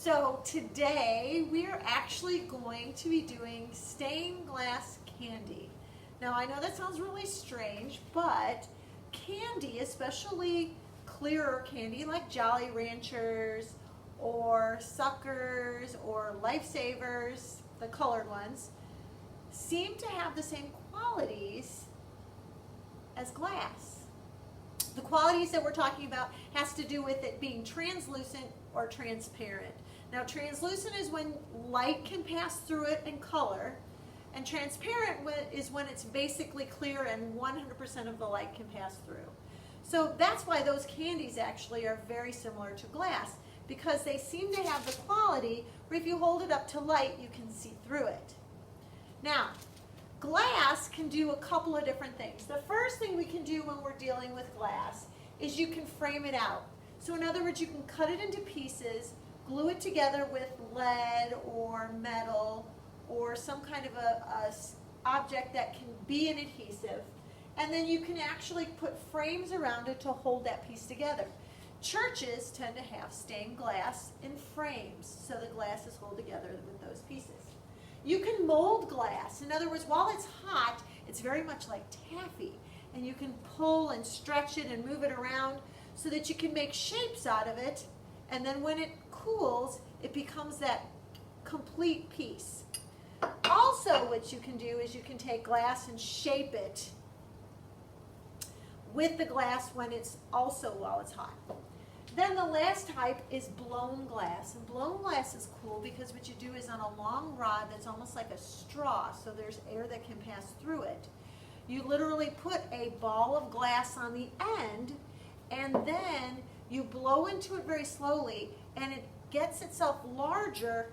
So today we are actually going to be doing stained glass candy. Now I know that sounds really strange, but candy, especially clearer candy like Jolly Ranchers or Suckers or Lifesavers, the colored ones, seem to have the same qualities as glass. The qualities that we're talking about has to do with it being translucent or transparent. Now translucent is when light can pass through it and color, and transparent is when it's basically clear and 100% of the light can pass through. So that's why those candies actually are very similar to glass, because they seem to have the quality where if you hold it up to light you can see through it. Now glass can do a couple of different things. The first thing we can do when we're dealing with glass is you can frame it out. So in other words, you can cut it into pieces, glue it together with lead or metal or some kind of a object that can be an adhesive, and then you can actually put frames around it to hold that piece together. Churches tend to have stained glass in frames, so the glass is held together with those pieces. You can mold glass. In other words, while it's hot, it's very much like taffy, and you can pull and stretch it and move it around so that you can make shapes out of it, and then when it cools, it becomes that complete piece. Also, what you can do is you can take glass and shape it with the glass while it's hot. Then the last type is blown glass. And blown glass is cool because what you do is on a long rod that's almost like a straw, so there's air that can pass through it. You literally put a ball of glass on the end, and then you blow into it very slowly, and it gets itself larger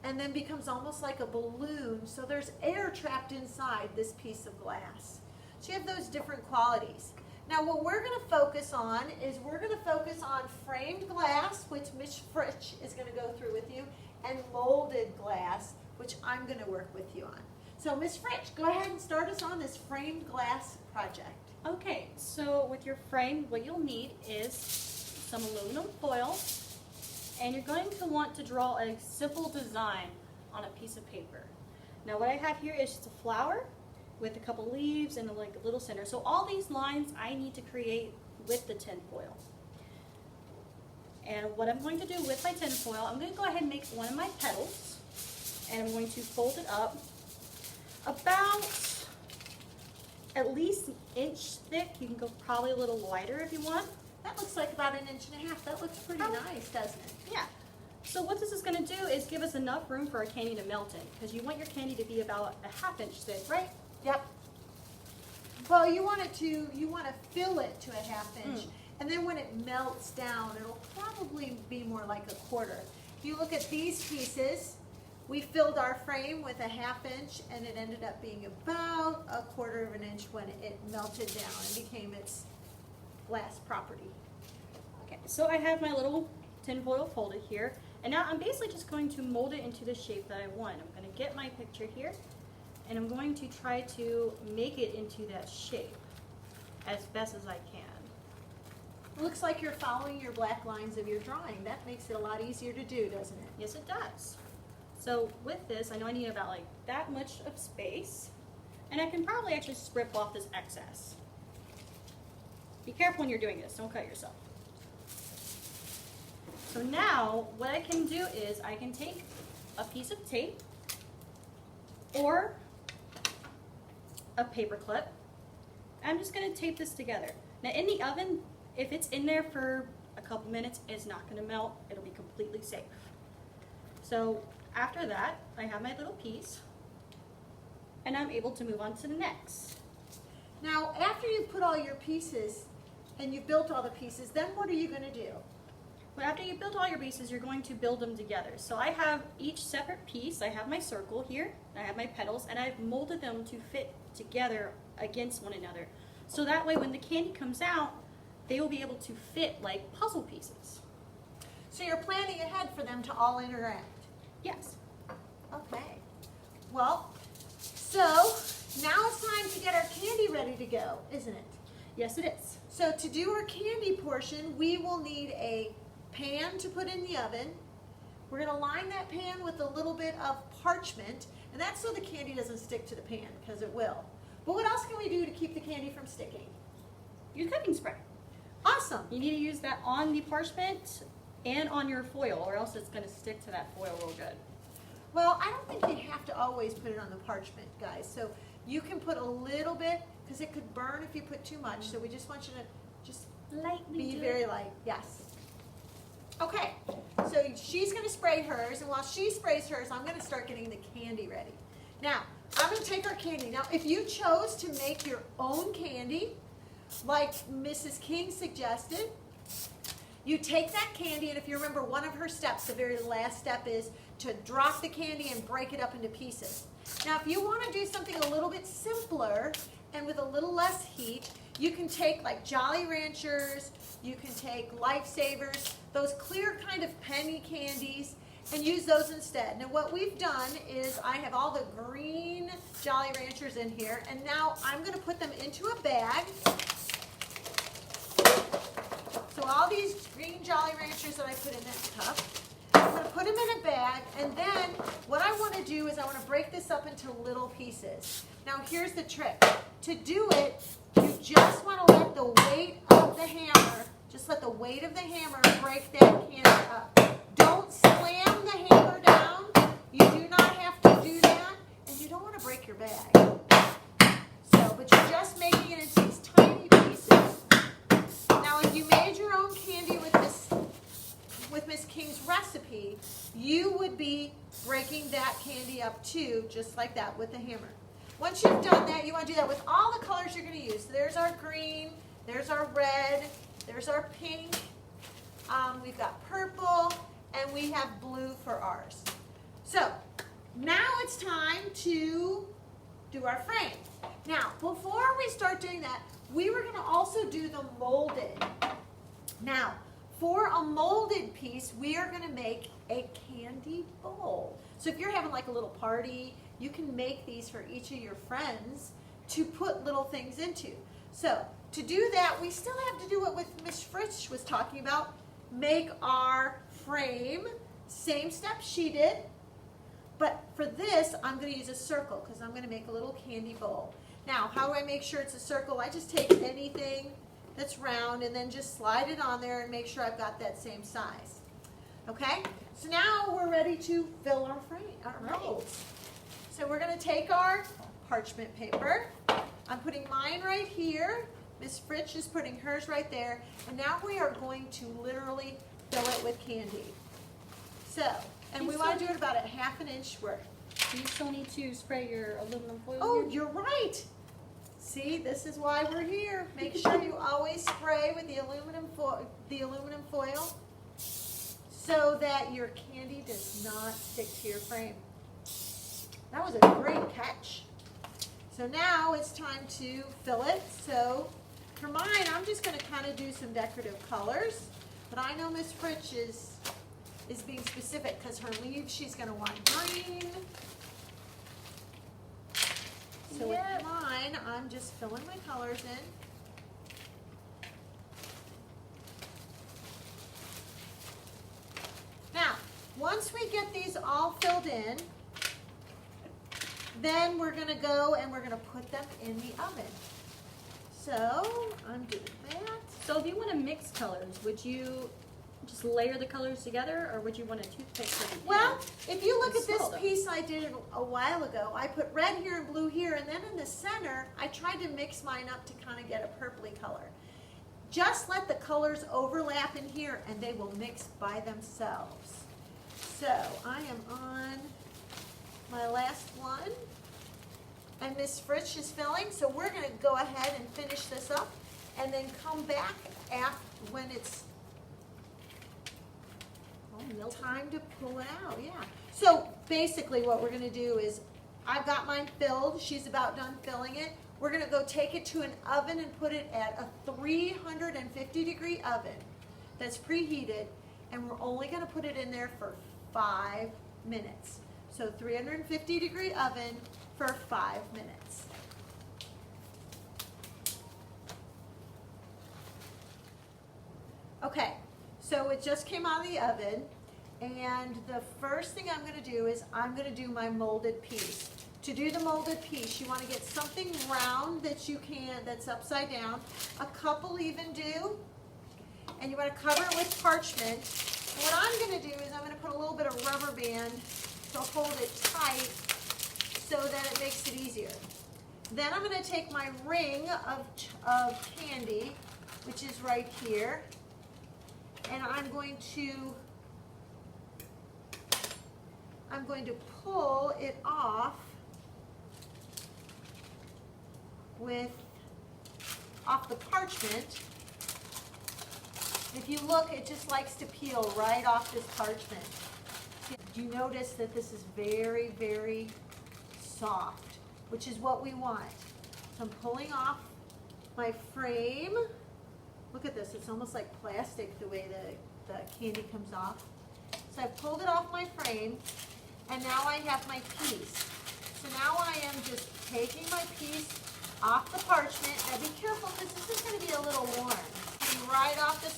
and then becomes almost like a balloon, so there's air trapped inside this piece of glass. So you have those different qualities. Now what we're going to focus on is we're going to focus on framed glass, which Ms. Fritsch is going to go through with you, and molded glass, which I'm going to work with you on. So Ms. Fritsch, go ahead and start us on this framed glass project. Okay, so with your frame, what you'll need is some aluminum foil, and you're going to want to draw a simple design on a piece of paper. Now what I have here is just a flower with a couple leaves and like a little center. So all these lines I need to create with the tin foil. And what I'm going to do with my tin foil, I'm going to go ahead and make one of my petals, and I'm going to fold it up about at least an inch thick. You can go probably a little wider if you want. That looks like about 1.5 inches. That looks pretty nice, doesn't it? Yeah. So what this is going to do is give us enough room for our candy to melt in, because you want your candy to be about a 1/2 inch thick, right? Yep. Well, you want to fill it to a 1/2 inch, and then when it melts down, it'll probably be more like a 1/4. If you look at these pieces, we filled our frame with a 1/2 inch, and it ended up being about a 1/4 inch when it melted down and became its glass property. Okay, so I have my little tin foil folded here, and now I'm basically just going to mold it into the shape that I want. I'm going to get my picture here, and I'm going to try to make it into that shape as best as I can. It looks like you're following your black lines of your drawing. That makes it a lot easier to do, doesn't it? Yes, it does. So with this, I know I need about like that much of space, and I can probably actually strip off this excess. Be careful when you're doing this, don't cut yourself. So now what I can do is I can take a piece of tape or a paper clip. I'm just going to tape this together. Now in the oven, if it's in there for a couple minutes, it's not going to melt. It'll be completely safe. So after that, I have my little piece, and I'm able to move on to the next. Now, after you've put all your pieces and you've built all the pieces, then what are you going to do? Well, after you build all your pieces, you're going to build them together. So I have each separate piece. I have my circle here, I have my petals, and I've molded them to fit together against one another. So that way when the candy comes out, they will be able to fit like puzzle pieces. So you're planning ahead for them to all interact? Yes. Okay. Well, so now it's time to get our candy ready to go, isn't it? Yes, it is. So to do our candy portion, we will need a pan to put in the oven. We're gonna line that pan with a little bit of parchment, and that's so the candy doesn't stick to the pan, because it will. But what else can we do to keep the candy from sticking? Use cooking spray. Awesome. You need to use that on the parchment and on your foil, or else it's going to stick to that foil real good. Well, I don't think you have to always put it on the parchment, guys. So you can put a little bit, because it could burn if you put too much. So we just want you to just Lightly be do very it. light. Yes. Okay, so she's going to spray hers, and while she sprays hers, I'm going to start getting the candy ready. Now, I'm going to take our candy. Now, if you chose to make your own candy, like Mrs. King suggested, you take that candy, and if you remember one of her steps, the very last step is to drop the candy and break it up into pieces. Now, if you want to do something a little bit simpler and with a little less heat, you can take like Jolly Ranchers, you can take Lifesavers, those clear kind of penny candies, and use those instead. Now what we've done is I have all the green Jolly Ranchers in here, and now I'm going to put them into a bag. So all these green Jolly Ranchers that I put in this cup, I'm going to put them in a bag, and then what I want to do is I want to break this up into little pieces. Now here's the trick. To do it, you just want to let the weight of the hammer, just let the weight of the hammer break that candy up. Don't slam the hammer down. You do not have to do that, and you don't want to break your bag. So, but you're just making it into these tiny pieces. Now, if you made your own candy with Miss King's recipe, you would be breaking that candy up too, just like that with the hammer. Once you've done that, you want to do that with all the colors you're going to use. So there's our green, there's our red, there's our pink, we've got purple, and we have blue for ours. So now it's time to do our frame. Now, before we start doing that, we were going to also do the molded. Now, for a molded piece, we are going to make a candy bowl. So if you're having like a little party, you can make these for each of your friends to put little things into. So to do that, we still have to do what Miss Fritz was talking about, make our frame. Same step she did, but for this, I'm going to use a circle because I'm going to make a little candy bowl. Now, how do I make sure it's a circle? I just take anything that's round and then just slide it on there and make sure I've got that same size. Okay? So now we're ready to fill our frame, our molds. So we're going to take our parchment paper. I'm putting mine right here. Miss Fritz is putting hers right there. And now we are going to literally fill it with candy. So, and we want to do it about a ½ an inch worth. You still need to spray your aluminum foil. Oh, here. you're right. See, this is why we're here. Make sure you always spray with the aluminum foil so that your candy does not stick to your frame. That was a great catch. So now it's time to fill it. So for mine, I'm just going to kind of do some decorative colors. But I know Miss Fritz is being specific because her leaves she's going to want green. So with mine, I'm just filling my colors in. Now, once we get these all filled in, then we're going to go and we're going to put them in the oven. So, I'm doing that. So if you want to mix colors, would you just layer the colors together, or would you want a toothpick for the Well, if you look and at this swirl them? piece I did a while ago, I put red here and blue here, and then in the center, I tried to mix mine up to kind of get a purpley color. Just let the colors overlap in here, and they will mix by themselves. So, I am on my last one, and Miss Fritz is filling, so we're going to go ahead and finish this up, and then come back after when it's time to pull it out, yeah. So basically what we're going to do is, I've got mine filled, she's about done filling it. We're going to go take it to an oven and put it at a 350-degree oven that's preheated, and we're only going to put it in there for 5 minutes. So 350-degree oven for 5 minutes. Okay, so it just came out of the oven, And the first thing I'm gonna do is I'm gonna do my molded piece. To do the molded piece, you wanna get something round that you can, that's upside down. A couple even do. And you wanna cover it with parchment. And what I'm gonna do is I'm gonna put a little bit of rubber band to hold it tight so that it makes it easier. Then I'm gonna take my ring of candy, which is right here, and I'm going to pull it off off the parchment. If you look, it just likes to peel right off this parchment. You notice that this is very, very soft, which is what we want. So I'm pulling off my frame. Look at this, it's almost like plastic the way the candy comes off. So I pulled it off my frame, and now I have my piece. So now I am just taking my piece off the parchment. Now be careful, because this is going to be a little warm. And right off the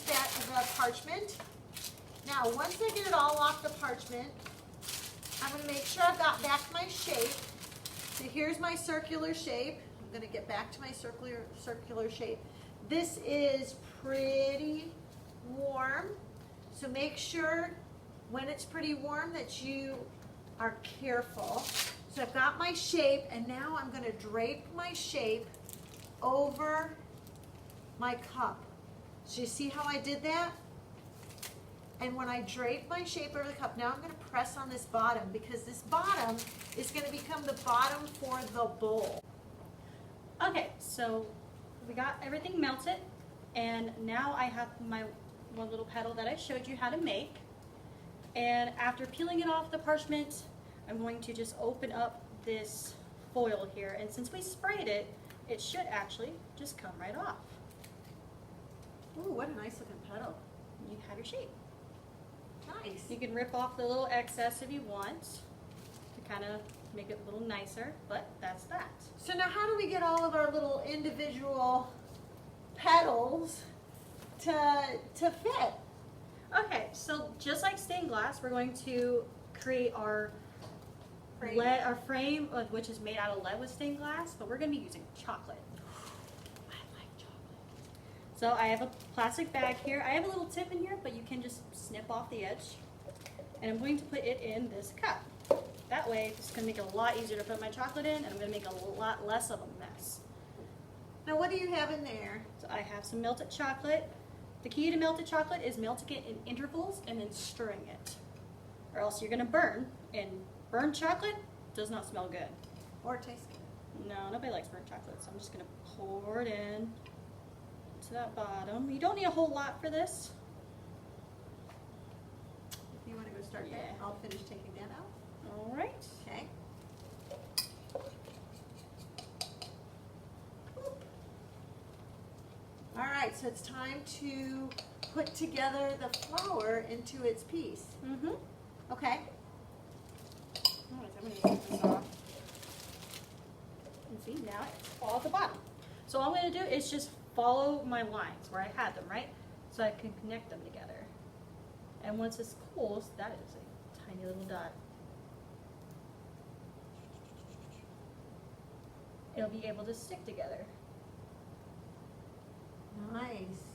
parchment. Now once I get it all off the parchment, I'm going to make sure I've got back my shape. So here's my circular shape. I'm going to get back to my circular shape. This is pretty warm, so make sure when it's pretty warm that you are careful. So I've got my shape, and now I'm going to drape my shape over my cup. So you see how I did that? And when I drape my shape over the cup, now I'm going to press on this bottom, because this bottom is going to become the bottom for the bowl. Okay, so we got everything melted, and now I have my one little petal that I showed you how to make. And after peeling it off the parchment, I'm going to just open up this foil here, and since we sprayed it, it should actually just come right off. Ooh, what a nice looking petal. You have your shape. Nice. You can rip off the little excess if you want to kind of make it a little nicer, but that's that. So now how do we get all of our little individual petals to fit? Okay, so just like stained glass, we're going to create our Frame. frame, which is made out of lead with stained glass, but we're going to be using chocolate. I like chocolate. So I have a plastic bag here. I have a little tip in here, but you can just snip off the edge. And I'm going to put it in this cup. That way, it's going to make it a lot easier to put my chocolate in, and I'm going to make a lot less of a mess. Now what do you have in there? So I have some melted chocolate. The key to melted chocolate is melting it in intervals and then stirring it. Or else you're going to burn, and burnt chocolate does not smell good. Or taste good? No, nobody likes burnt chocolate, so I'm just going to pour it in to that bottom. You don't need a whole lot for this. If you want to go start that, Yeah. I'll finish taking that out. All right. Okay. All right, so it's time to put together the flour into its piece. Mm-hmm. Okay. I'm going to take this off. And see, now it's all at the bottom. So all I'm going to do is just follow my lines where I had them, right? So I can connect them together. And once this cools, that is a tiny little dot. It'll be able to stick together. Nice.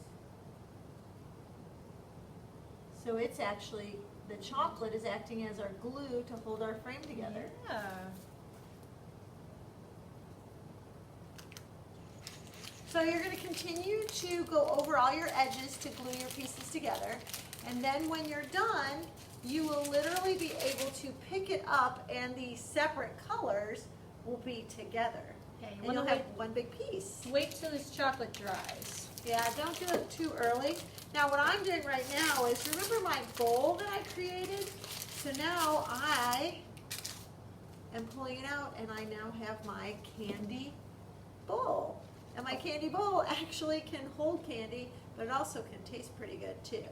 So it's actually, the chocolate is acting as our glue to hold our frame together. Yeah. So you're going to continue to go over all your edges to glue your pieces together. And then when you're done, you will literally be able to pick it up, and the separate colors will be together. Okay, you And you'll want have to one big piece. wait till this chocolate dries. Yeah, don't do it too early. Now what I'm doing right now is, remember my bowl that I created? So now I am pulling it out, and I now have my candy bowl. And my candy bowl actually can hold candy, but it also can taste pretty good too.